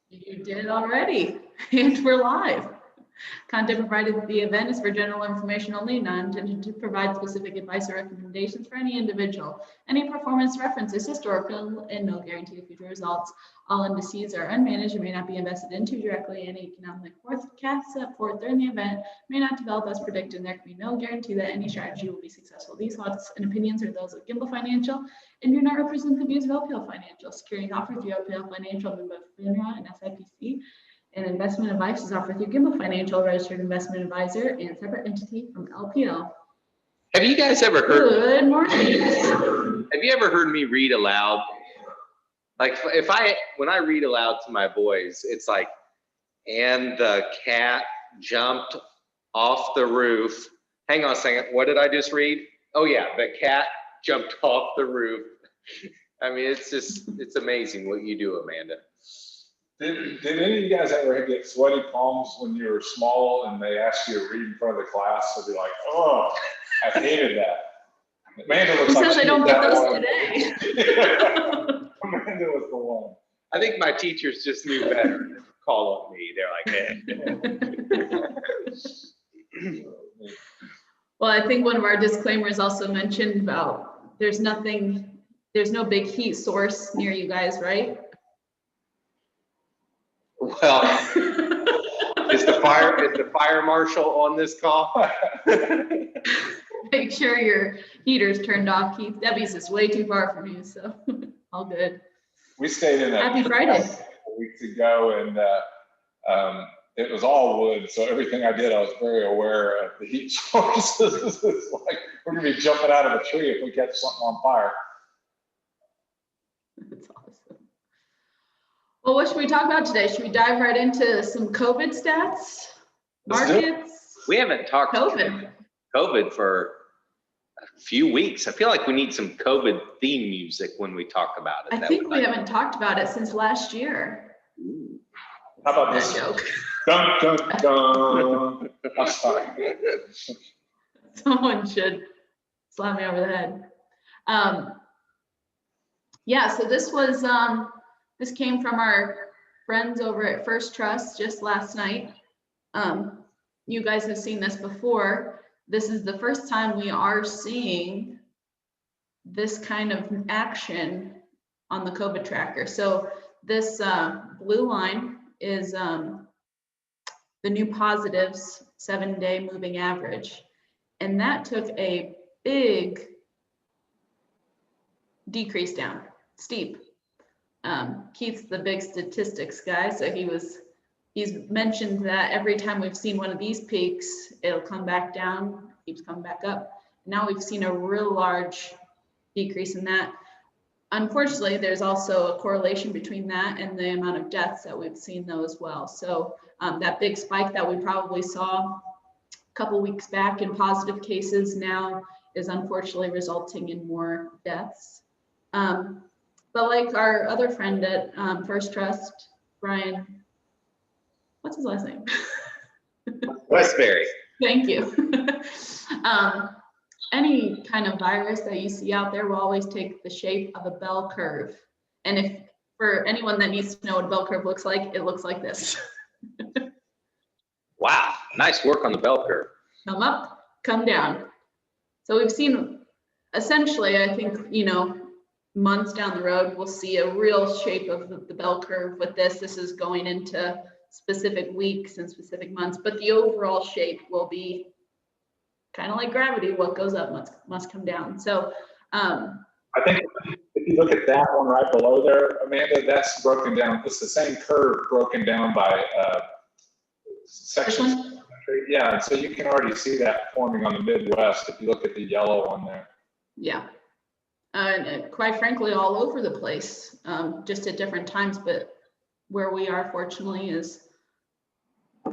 You did already, and we're live. Content provided at the event is for general information only, not intended to provide specific advice or recommendations for any individual. Any performance reference is historical and no guarantee of future results. All indices are unmanaged and may not be invested into directly. Any economic forecast set forth during the event may not develop as predicted, and there can be no guarantee that any strategy will be successful. These thoughts and opinions are those of Gimbal Financial and do not represent the views of LPL Financial. Securities offered through LPL Financial, member of FINRA and SIPC. And investment advice is offered through Gimbal Financial, registered investment advisor, and separate entity from LPL. Have you guys ever heard? Good morning. Have you ever heard me read aloud? Like when I read aloud to my boys, it's like, and the cat jumped off the roof. Hang on a second. What did I just read? Oh yeah, the cat jumped off the roof. I mean, it's amazing what you do, Amanda. Did any of you guys ever get sweaty palms when you were small and they asked you to read in front of the class? So be like, oh, I hated that. Amanda looks like Since I don't get those today. Amanda was the one. I think my teachers just knew better than to call on me. They're like, hey. Well, I think one of our disclaimers also mentioned about there's no big heat source near you guys, right? Well, is the fire marshal on this call? Make sure your heater's turned off, Keith. Debbie's is way too far from you, so all good. We stayed in a Happy Friday. a couple weeks ago, and it was all wood, so everything I did, I was very aware of the heat sources. It's like we're gonna be jumping out of a tree if we catch something on fire. That's awesome. Well, what should we talk about today? Should we dive right into some COVID stats? Markets? We haven't talked COVID for a few weeks. I feel like we need some COVID theme music when we talk about it. I think we haven't talked about it since last year. Ooh. How about this joke? Dun, dun, dun. I'm sorry. Someone should slap me over the head. Yeah, so this was this came from our friends over at First Trust just last night. You guys have seen this before. This is the first time we are seeing this kind of action on the COVID tracker. So this blue line is the new positives 7-day moving average. And that took a big decrease down, steep. Keith's the big statistics guy, so he's mentioned that every time we've seen one of these peaks, it'll come back down, keeps coming back up. Now we've seen a real large decrease in that. Unfortunately, there's also a correlation between that and the amount of deaths that we've seen though as well. So that big spike that we probably saw a couple weeks back in positive cases now is unfortunately resulting in more deaths. But like our other friend at First Trust, Brian, what's his last name? Westbury. Thank you. Any kind of virus that you see out there will always take the shape of a bell curve. And if for anyone that needs to know what a bell curve looks like, it looks like this. Wow, nice work on the bell curve. Come up, come down. So we've seen essentially, I think, months down the road, we'll see a real shape of the bell curve with this. This is going into specific weeks and specific months, but the overall shape will be kind of like gravity. What goes up must come down. So I think if you look at that one right below there, Amanda, that's broken down. It's the same curve broken down by sections of the country. Yeah, and so you can already see that forming on the Midwest if you look at the yellow one there. Yeah. And quite frankly, all over the place, just at different times, but where we are fortunately is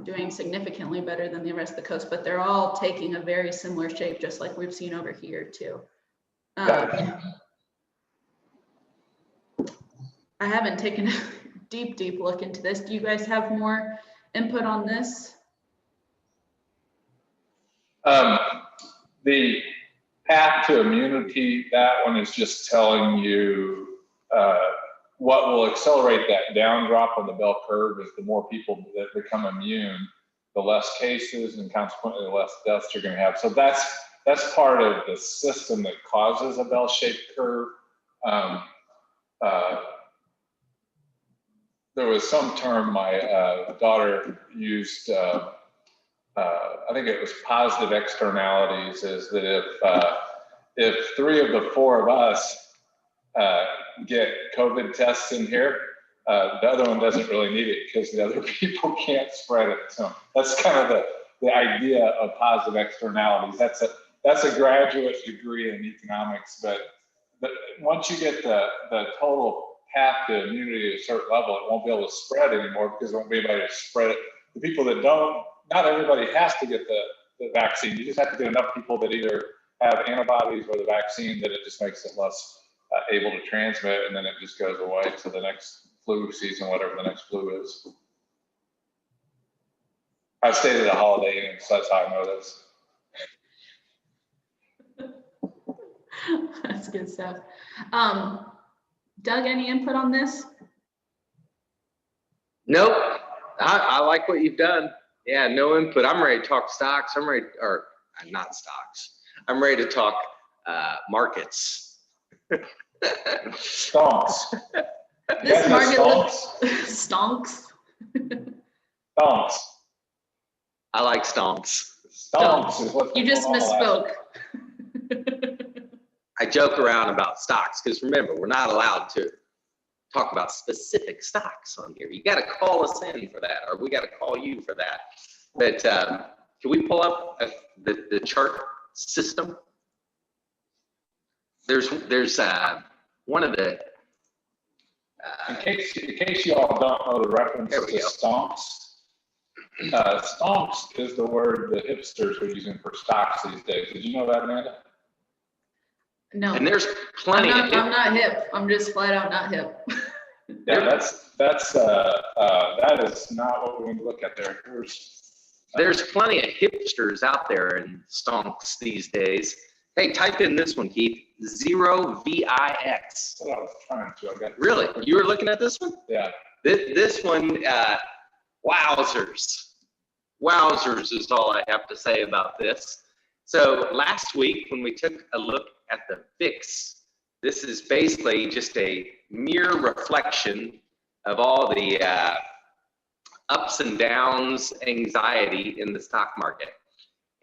doing significantly better than the rest of the coast, but they're all taking a very similar shape, just like we've seen over here too. I haven't taken a deep look into this. Do you guys have more input on this? The path to immunity, that one is just telling you what will accelerate that down drop on the bell curve is the more people that become immune, the less cases and consequently the less deaths you're going to have. So that's part of the system that causes a bell-shaped curve. There was some term my daughter used, I think it was positive externalities, is that if 3 of the 4 of us get COVID tests in here, the other one doesn't really need it because the other people can't spread it. So that's kind of the idea of positive externalities. That's a graduate degree in economics, but once you get the total path to immunity at a certain level, it won't be able to spread anymore because there won't be anybody to spread it. The people that don't, not everybody has to get the vaccine. You just have to get enough people that either have antibodies or the vaccine that it just makes it less able to transmit, and then it just goes away to the next flu season, whatever the next flu is. I stayed at a Holiday Inn, so that's how I know this. That's good stuff. Doug, any input on this? Nope. I like what you've done. Yeah, no input. I'm ready to talk stocks. I'm ready, or not stocks. I'm ready to talk markets. Stonks. This market looks stonks. Stonks. I like stonks. Stonks is what you just misspoke. I joke around about stocks because remember, we're not allowed to talk about specific stocks on here. You got to call us in for that, or we got to call you for that. But can we pull up the chart system? There's one of the. In case you all don't know the reference to stonks, stonks is the word that hipsters are using for stocks these days. Did you know that, Amanda? No. And there's plenty. I'm not hip. I'm just flat out not hip. Yeah, that is not what we look at there. There's plenty of hipsters out there in stonks these days. Hey, type in this one, Keith. 0VIX. That's what I was trying to. I got Really? You were looking at this one? Yeah. This one, wowzers. Wowzers is all I have to say about this. So last week, when we took a look at the VIX, this is basically just a mere reflection of all the ups and downs, anxiety in the stock market.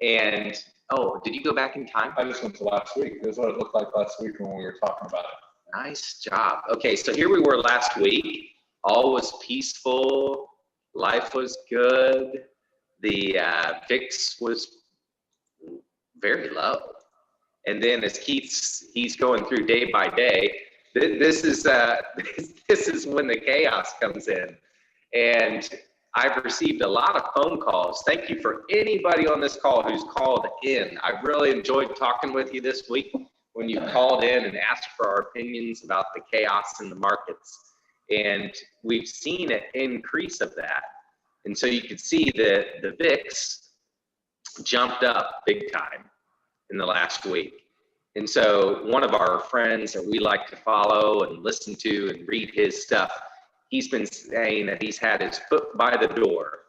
And, oh, did you go back in time? I just went to last week. This is what it looked like last week when we were talking about it. Nice job. Okay, so here we were last week. All was peaceful. Life was good. The VIX was very low. And then as he's going through day by day, this is when the chaos comes in. And I've received a lot of phone calls. Thank you for anybody on this call who's called in. I really enjoyed talking with you this week when you called in and asked for our opinions about the chaos in the markets. And we've seen an increase of that. And so you can see that the VIX jumped up big time in the last week. And so one of our friends that we like to follow and listen to and read his stuff, he's been saying that he's had his foot by the door.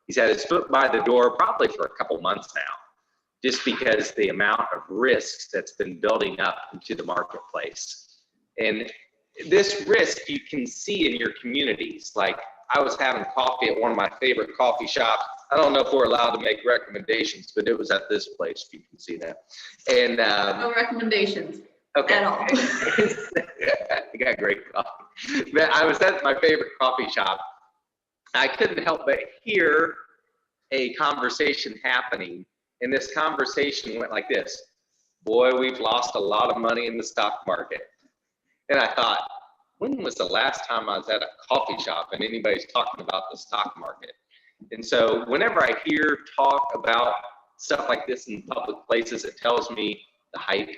He's had his foot by the door probably for a couple months now, just because the amount of risks that's been building up into the marketplace. And this risk you can see in your communities. Like I was having coffee at one of my favorite coffee shops. I don't know if we're allowed to make recommendations, but it was at this place, if you can see that. And no recommendations okay. at all. I got great coffee. But I was at my favorite coffee shop. I couldn't help but hear a conversation happening. And this conversation went like this: boy, we've lost a lot of money in the stock market. And I thought, when was the last time I was at a coffee shop and anybody's talking about the stock market? And so whenever I hear talk about stuff like this in public places, it tells me the hype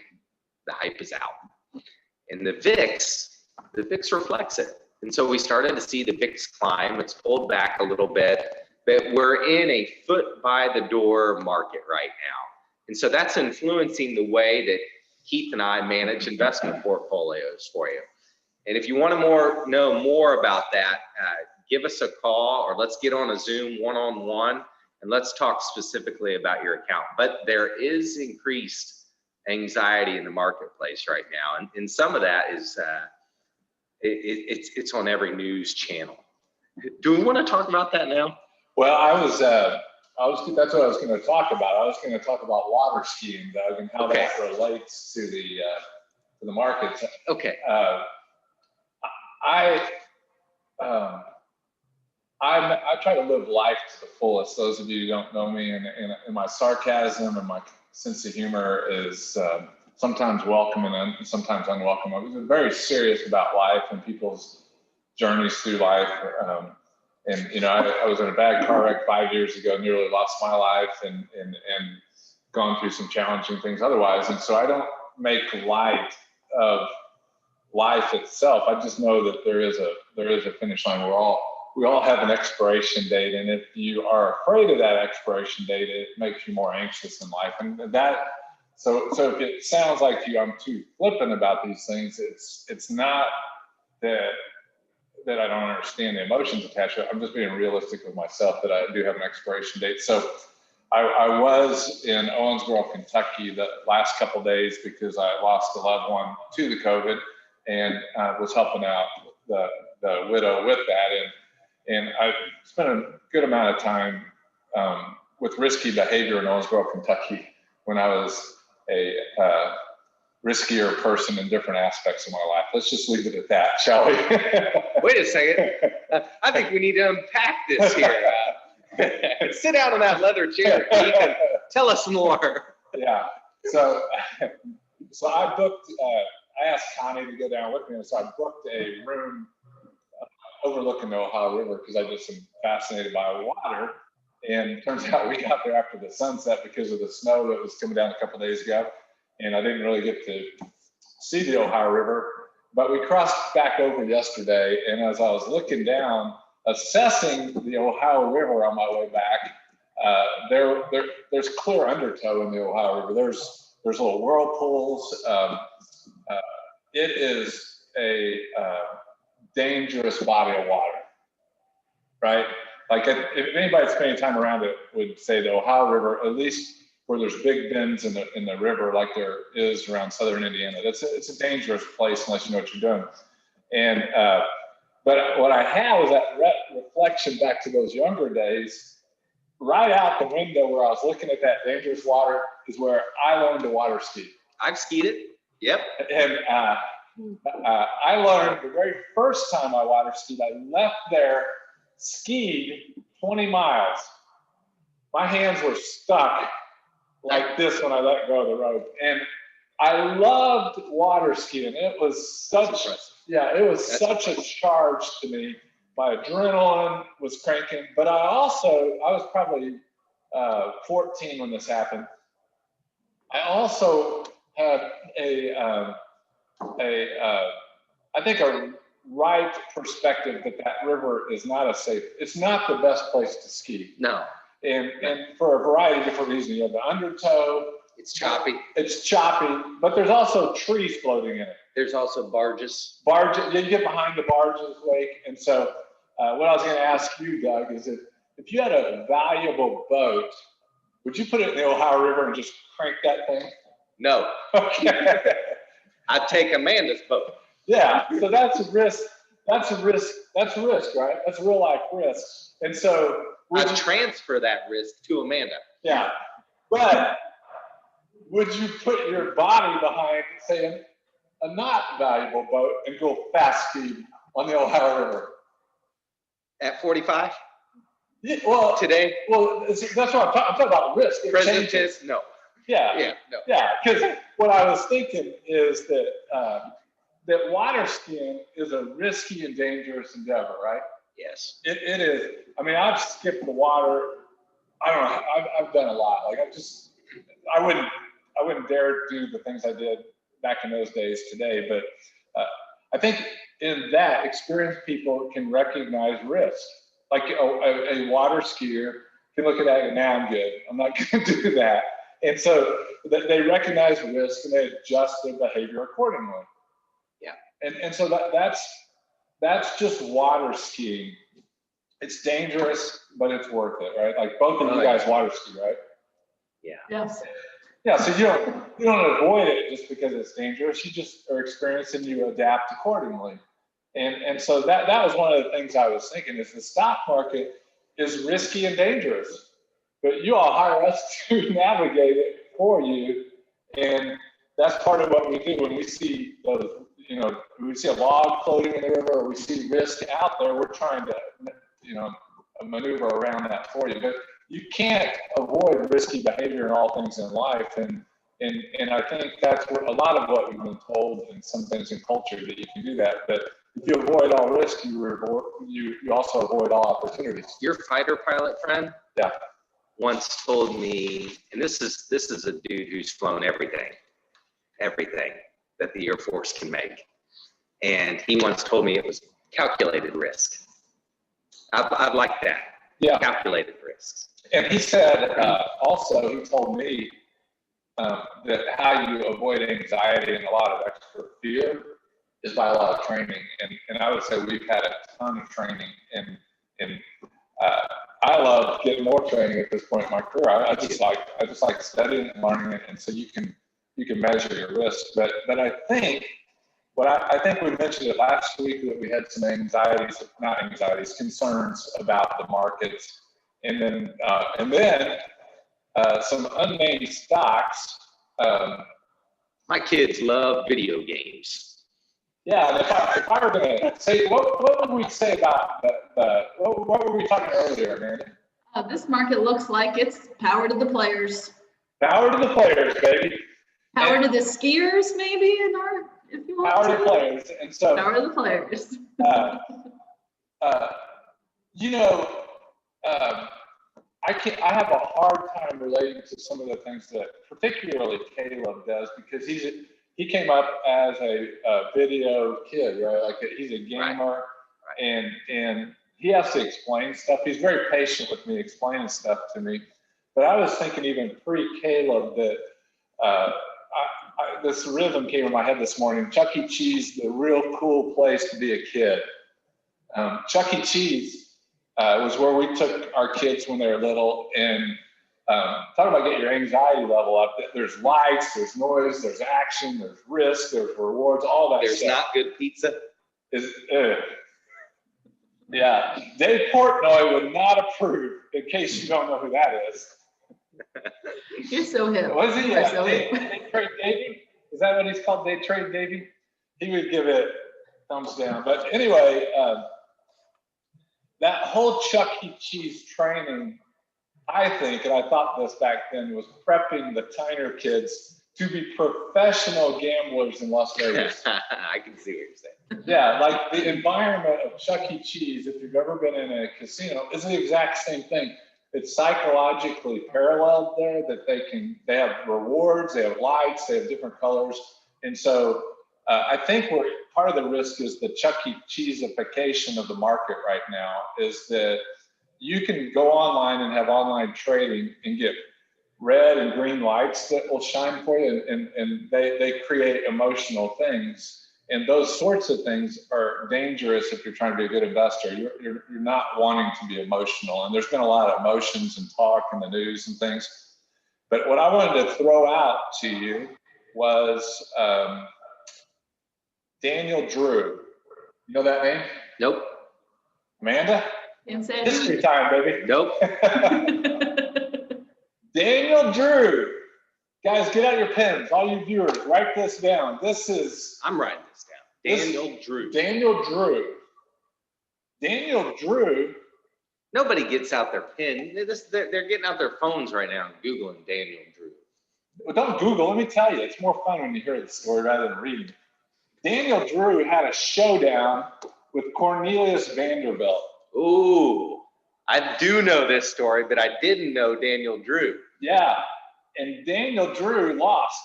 is out. And the VIX reflects it. And so we started to see the VIX climb. It's pulled back a little bit, but we're in a foot by the door market right now. And so that's influencing the way that Keith and I manage investment portfolios for you. And if you want to know more about that, give us a call or let's get on a Zoom one-on-one and let's talk specifically about your account. But there is increased anxiety in the marketplace right now. And some of that is, it's on every news channel. Do we want to talk about that now? Well, that's what I was going to talk about. I was going to talk about water skiing, Doug, and how that relates to the markets. Okay. I try to live life to the fullest. Those of you who don't know me, and my sarcasm and my sense of humor is sometimes welcome and sometimes unwelcome. I'm very serious about life and people's journeys through life. And you know, I was in a bad car wreck 5 years ago, nearly lost my life, and gone through some challenging things otherwise. And so I don't make light of life itself. I just know that there is a finish line. We all have an expiration date, and if you are afraid of that expiration date, it makes you more anxious in life. And so if it sounds like I'm too flippant about these things, it's not that I don't understand the emotions attached to it. I'm just being realistic with myself that I do have an expiration date. So I was in Owensboro, Kentucky the last couple of days because I lost a loved one to the COVID, and was helping out the widow with that. And I spent a good amount of time with risky behavior in Owensboro, Kentucky, when I was a riskier person in different aspects of my life. Let's just leave it at that, shall we? Wait a second. I think we need to unpack this here. Sit down in that leather chair, Keith, and tell us more. Yeah. So I booked. I asked Connie to go down with me, and so I booked a room overlooking the Ohio River because I just am fascinated by water. And it turns out we got there after the sunset because of the snow that was coming down a couple of days ago, and I didn't really get to see the Ohio River. But we crossed back over yesterday, and as I was looking down, assessing the Ohio River on my way back, there's clear undertow in the Ohio River. There's little whirlpools. It is a dangerous body of water, right? Like if anybody spending time around it would say the Ohio River, at least where there's big bends in the river, like there is around southern Indiana, it's a dangerous place unless you know what you're doing. And but what I have is that reflection back to those younger days. Right out the window where I was looking at that dangerous water is where I learned to water ski. I've skied it. Yep. And I learned the very first time I water skied, I left there, skied 20 miles. My hands were stuck like this when I let go of the rope. And I loved water skiing. It was such a charge to me. My adrenaline was cranking, but I was probably 14 when this happened. I also had I think a right perspective that river is not it's not the best place to ski. No. And for a variety of different reasons. You have the undertow. It's choppy. It's choppy, but there's also trees floating in it. There's also barges. You get behind the barges lake. And so what I was going to ask you, Doug, is if you had a valuable boat, would you put it in the Ohio River and just crank that thing? No. Okay. I'd take Amanda's boat. Yeah. So that's a risk. That's a risk, right? That's a real life risk. And so I'd transfer that risk to Amanda. Yeah. But would you put your body behind, say, a not valuable boat and go fast speed on the Ohio River? At 45? Yeah, well, today? Well, that's what I'm talking about risk. Present tense, no. Yeah. No. Yeah, because what I was thinking is that that water skiing is a risky and dangerous endeavor, right? Yes. It is. I mean, I've skipped the water. I don't know. I've done a lot. Like I wouldn't dare do the things I did back in those days today. But I think in that, experienced people can recognize risk. Like a water skier can look at that and now I'm good. I'm not going to do that. And so they recognize risk and they adjust their behavior accordingly. Yeah. And so that's just water skiing. It's dangerous, but it's worth it, right? Like both of you guys water ski, right? Yeah. Yes. Yeah, so you don't avoid it just because it's dangerous. You just are experiencing, you adapt accordingly. And so that was one of the things I was thinking is the stock market is risky and dangerous, but you all hire us to navigate it for you. And that's part of what we do when we see those, when we see a log floating in the river or we see risk out there, we're trying to, maneuver around that for you. But you can't avoid risky behavior in all things in life. And I think that's what, a lot of what we've been told in some things in culture, that you can do that. But if you avoid all risk, you also avoid all opportunities. Your fighter pilot friend Yeah. once told me, and this is a dude who's flown everything that the Air Force can make. And he once told me it was calculated risk. I'd like that. Yeah. Calculated risks. And he said, also, he told me that how you avoid anxiety and a lot of extra fear is by a lot of training. And I would say we've had a ton of training. And I love getting more training at this point in my career. I just like studying and learning it. And so you can measure your risk. But I think, I think we mentioned it last week that we had some concerns about the markets. And then some unnamed stocks. My kids love video games. Yeah, and if I were going to say, what would we say about what were we talking earlier, Amanda? This market looks like it's power to the players. Power to the players, baby. Power to the skiers, maybe, if you want power to. To players, and so power to the players. I have a hard time relating to some of the things that particularly Caleb does, because he came up as a video kid, right? Like he's a gamer, right. and he has to explain stuff. He's very patient with me explaining stuff to me. But I was thinking even pre-Caleb that this rhythm came in my head this morning. Chuck E. Cheese, the real cool place to be a kid. Chuck E. Cheese was where we took our kids when they were little, and talk about get your anxiety level up. There's lights, there's noise, there's action, there's risk, there's rewards, all that There's stuff. not good pizza. Yeah, Dave Portnoy would not approve, in case you don't know who that is. You're so hip. Was he? You're so Day hip. Trade Davy? Is that what he's called? Day Trade Davy? He would give it thumbs down. But anyway, that whole Chuck E. Cheese training, I think, and I thought this back then, was prepping the Tyner kids to be professional gamblers in Las Vegas. I can see what you're saying. Yeah, like the environment of Chuck E. Cheese, if you've ever been in a casino, is the exact same thing. It's psychologically paralleled there, that they have rewards, they have lights, they have different colors. And so I think part of the risk is the Chuck E. Cheeseification of the market right now, is that you can go online and have online trading and get red and green lights that will shine for you, and they create emotional things. And those sorts of things are dangerous if you're trying to be a good investor. You're not wanting to be emotional. And there's been a lot of emotions and talk in the news and things. But what I wanted to throw out to you was Daniel Drew. You know that name? Nope. Amanda? Insanity. History time, baby. Nope. Daniel Drew. Guys, get out your pens. All you viewers, write this down. I'm writing this down. Daniel Drew. Daniel Drew. Daniel Drew. Nobody gets out their pen. They're getting out their phones right now and Googling Daniel Drew. Well, don't Google. Let me tell you, it's more fun when you hear the story rather than read. Daniel Drew had a showdown with Cornelius Vanderbilt. Ooh, I do know this story, but I didn't know Daniel Drew. Yeah. And Daniel Drew lost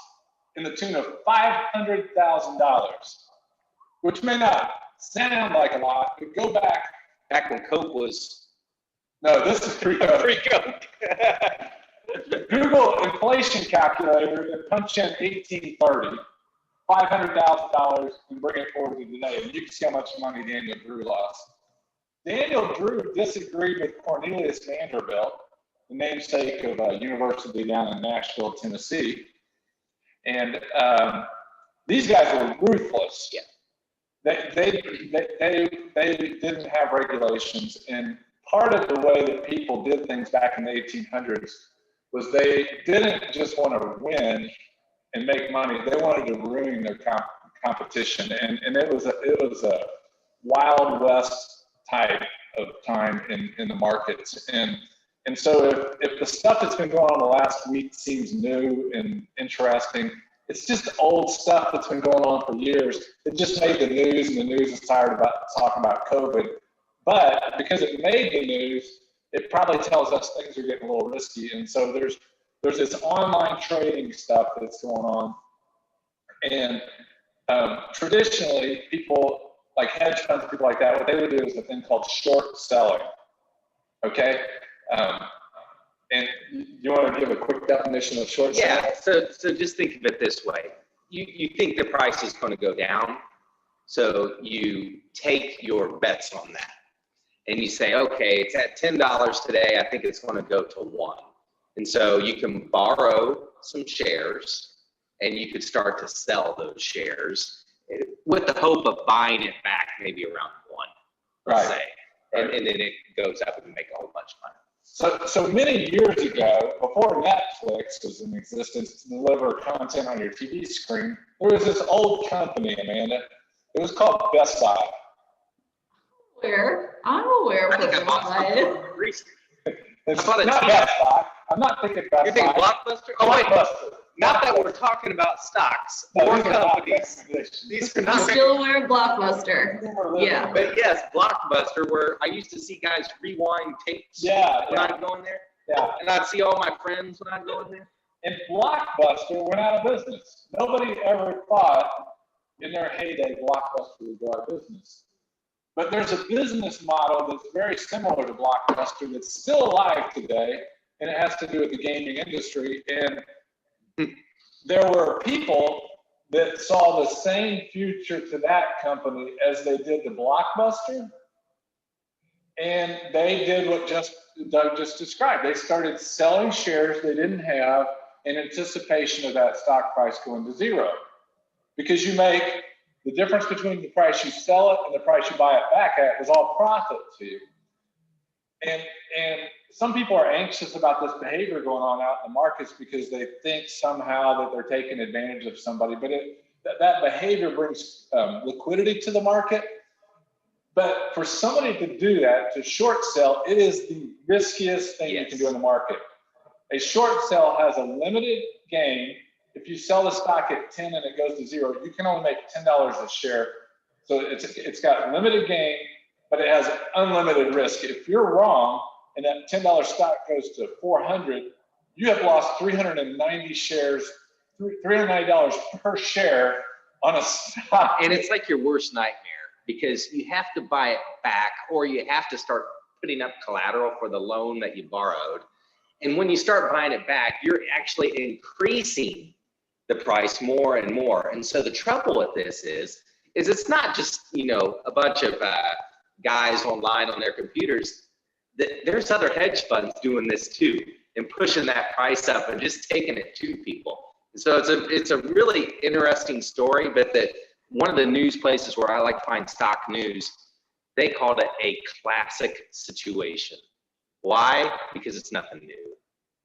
in the tune of $500,000, which may not sound like a lot, but go back. Back when Coke was. No, this is pre-Coke. Pre-Coke. Google inflation calculator and punch in 1830. $500,000 and bring it forward to today. And you can see how much money Daniel Drew lost. Daniel Drew disagreed with Cornelius Vanderbilt, the namesake of a university down in Nashville, Tennessee. And these guys were ruthless. Yeah. They didn't have regulations. And part of the way that people did things back in the 1800s was they didn't just want to win and make money. They wanted to ruin their competition. And it was a Wild West type of time in the markets. And so if the stuff that's been going on the last week seems new and interesting, it's just old stuff that's been going on for years. It just made the news, and the news is tired about talking about COVID. But because it made the news, it probably tells us things are getting a little risky. And so there's this online trading stuff that's going on. And traditionally, people like hedge funds, people like that, what they would do is a thing called short selling. Okay? And you want to give a quick definition of short selling? Yeah, so just think of it this way. You think the price is going to go down, so you take your bets on that. And you say, okay, it's at $10 today, I think it's going to go to $1. And so you can borrow some shares, and you could start to sell those shares with the hope of buying it back maybe around 1, let's say. And then it goes up and make a whole bunch of money. So many years ago, before Netflix was in existence to deliver content on your TV screen, there was this old company, Amanda. It was called Best Buy. I'm aware of what Best Buy is. It's not Best Buy. I'm not thinking Best Buy. You're thinking Blockbuster? Oh, wait. Not that we're talking about stocks or companies. These are not. I'm still aware of Blockbuster. Yeah. But yes, Blockbuster, where I used to see guys rewind tapes when I'd go in there. Yeah. And I'd see all my friends when I'd go in there. And Blockbuster went out of business. Nobody ever thought in their heyday Blockbuster would go out of business. But there's a business model that's very similar to Blockbuster that's still alive today, and it has to do with the gaming industry. And there were people that saw the same future to that company as they did to Blockbuster. And they did what Doug just described. They started selling shares they didn't have in anticipation of that stock price going to zero. Because you make the difference between the price you sell it and the price you buy it back at is all profit to you. And some people are anxious about this behavior going on out in the markets because they think somehow that they're taking advantage of somebody. But that behavior brings liquidity to the market. But for somebody to do that, to short sell, it is the riskiest thing you can do in the market. A short sell has a limited gain. If you sell the stock at 10 and it goes to zero, you can only make $10 a share. So it's got limited gain, but it has unlimited risk. If you're wrong and that $10 stock goes to 400, you have lost 390 shares, $390 per share on a stock. And it's like your worst nightmare because you have to buy it back or you have to start putting up collateral for the loan that you borrowed. And when you start buying it back, you're actually increasing the price more and more. And so the trouble with this is it's not just, a bunch of guys online on their computers. There's other hedge funds doing this too and pushing that price up and just taking it to people. So it's a really interesting story, but one of the news places where I like to find stock news, they called it a classic situation. Why? Because it's nothing new.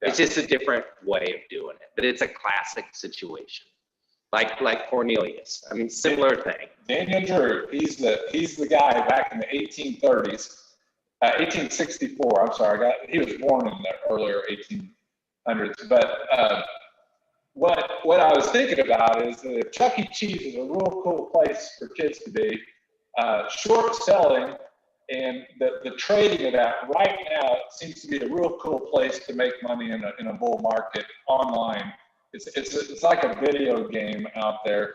It's just a different way of doing it, but it's a classic situation. Like Cornelius. I mean, similar thing. Daniel Drew, he's the guy back in the 1830s, 1864. I'm sorry, he was born in the earlier 1800s. But what I was thinking about is that if Chuck E. Cheese is a real cool place for kids to be, short selling and the trading of that right now seems to be a real cool place to make money in a bull market online. It's like a video game out there.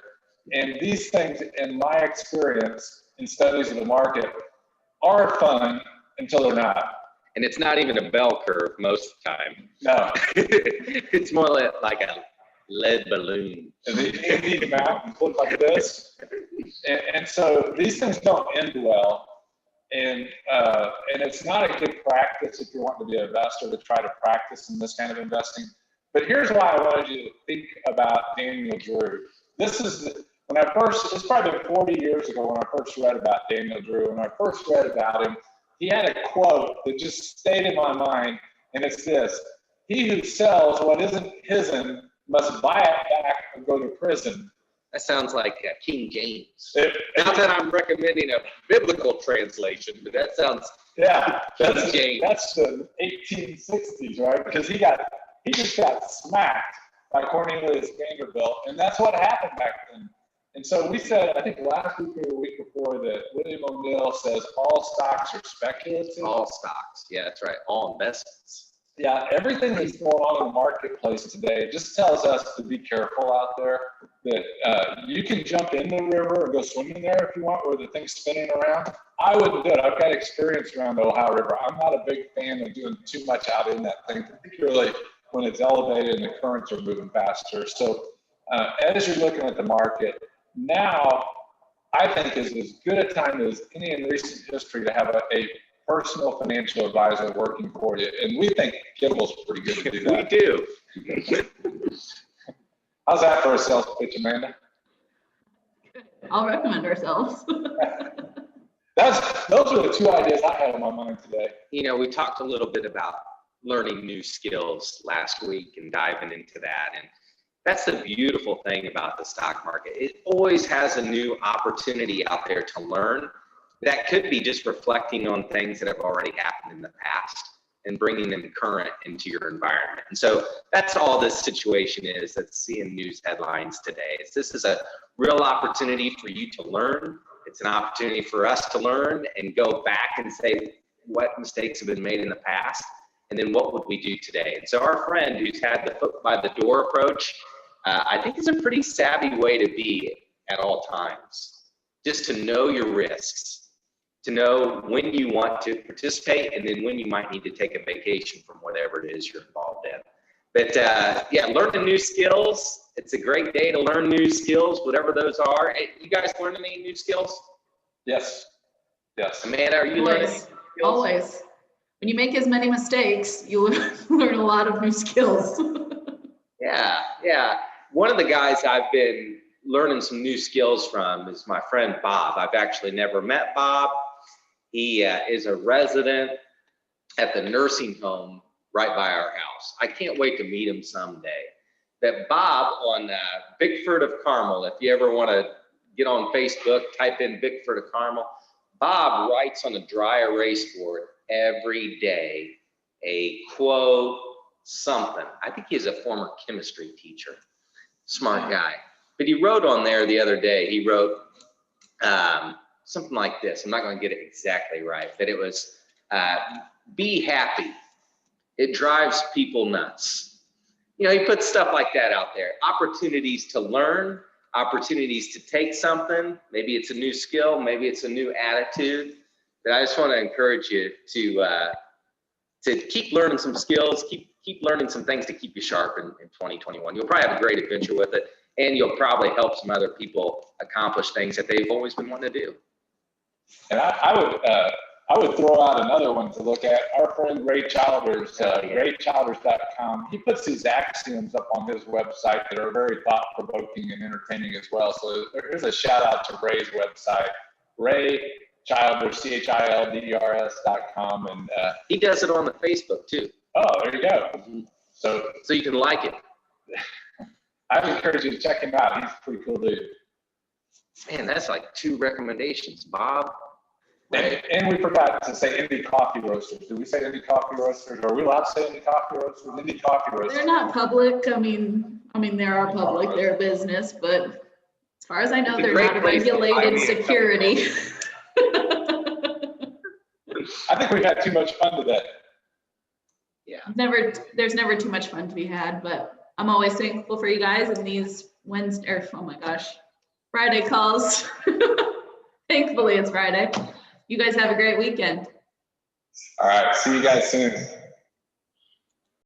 And these things, in my experience in studies of the market, are fun until they're not. And it's not even a bell curve most of the time. No. It's more like a lead balloon. And these mountains look like this. And so these things don't end well. And it's not a good practice if you want to be an investor to try to practice in this kind of investing. But here's why I wanted you to think about Daniel Drew. It's probably been 40 years ago when I first read about Daniel Drew. When I first read about him, he had a quote that just stayed in my mind, and it's this: "He who sells what isn't his'n must buy it back or go to prison." That sounds like King James. Not that I'm recommending a biblical translation, but that sounds that's James. That's the 1860s, right? Because he just got smacked by Cornelius Vanderbilt, and that's what happened back then. And so we said, I think last week or the week before, that William O'Neill says all stocks are speculative. All stocks, yeah, that's right. All investments. Yeah, everything that's going on in the marketplace today just tells us to be careful out there, that you can jump in the river or go swimming there if you want, where the thing's spinning around. I wouldn't do it. I've got experience around the Ohio River. I'm not a big fan of doing too much out in that thing, particularly when it's elevated and the currents are moving faster. So as you're looking at the market, now I think is as good a time as any in recent history to have a personal financial advisor working for you. And we think Gimbal's pretty good to do that. We do. How's that for a sales pitch, Amanda? I'll recommend ourselves. Those are the two ideas I had in my mind today. You know, we talked a little bit about learning new skills last week and diving into that. And that's the beautiful thing about the stock market. It always has a new opportunity out there to learn. That could be just reflecting on things that have already happened in the past and bringing them current into your environment. And so that's all this situation is that's seeing news headlines today. This is a real opportunity for you to learn. It's an opportunity for us to learn and go back and say what mistakes have been made in the past, and then what would we do today? And so our friend who's had the foot by the door approach, I think is a pretty savvy way to be at all times, just to know your risks, to know when you want to participate and then when you might need to take a vacation from whatever it is you're involved in. But yeah, learning new skills. It's a great day to learn new skills, whatever those are. Hey, you guys learn any new skills? Yes. Amanda, are you learning? Always. When you make as many mistakes, you learn a lot of new skills. Yeah. One of the guys I've been learning some new skills from is my friend Bob. I've actually never met Bob. He is a resident at the nursing home right by our house. I can't wait to meet him someday. That Bob on Bickford of Carmel, if you ever want to get on Facebook, type in Bickford of Carmel. Bob writes on a dry erase board every day a quote, something. I think he's a former chemistry teacher. Smart guy. But he wrote on there the other day, he wrote something like this. I'm not going to get it exactly right, but it was, be happy. It drives people nuts. You know, he puts stuff like that out there. Opportunities to learn, opportunities to take something. Maybe it's a new skill, maybe it's a new attitude. But I just want to encourage you to keep learning some skills, keep learning some things to keep you sharp in 2021. You'll probably have a great adventure with it, and you'll probably help some other people accomplish things that they've always been wanting to do. And I would throw out another one to look at. Our friend Ray Childers, raychilders.com. He puts these axioms up on his website that are very thought-provoking and entertaining as well. So here's a shout out to Ray's website, Ray Childers, CHILDERS.com. And he does it on the Facebook too. Oh, there you go. So you can like it. I would encourage you to check him out. He's a pretty cool dude. Man, that's like 2 recommendations, Bob. And we forgot to say Indie Coffee Roasters. Did we say Indie Coffee Roasters? Are we allowed to say Indie Coffee Roasters? Indie Coffee Roasters. They're not public. I mean, they are public. They're a business, but as far as I know, they're not a regulated security. I think we've had too much fun today. Yeah. There's never too much fun to be had, but I'm always thankful for you guys and these Friday calls. Thankfully, it's Friday. You guys have a great weekend. All right. See you guys soon.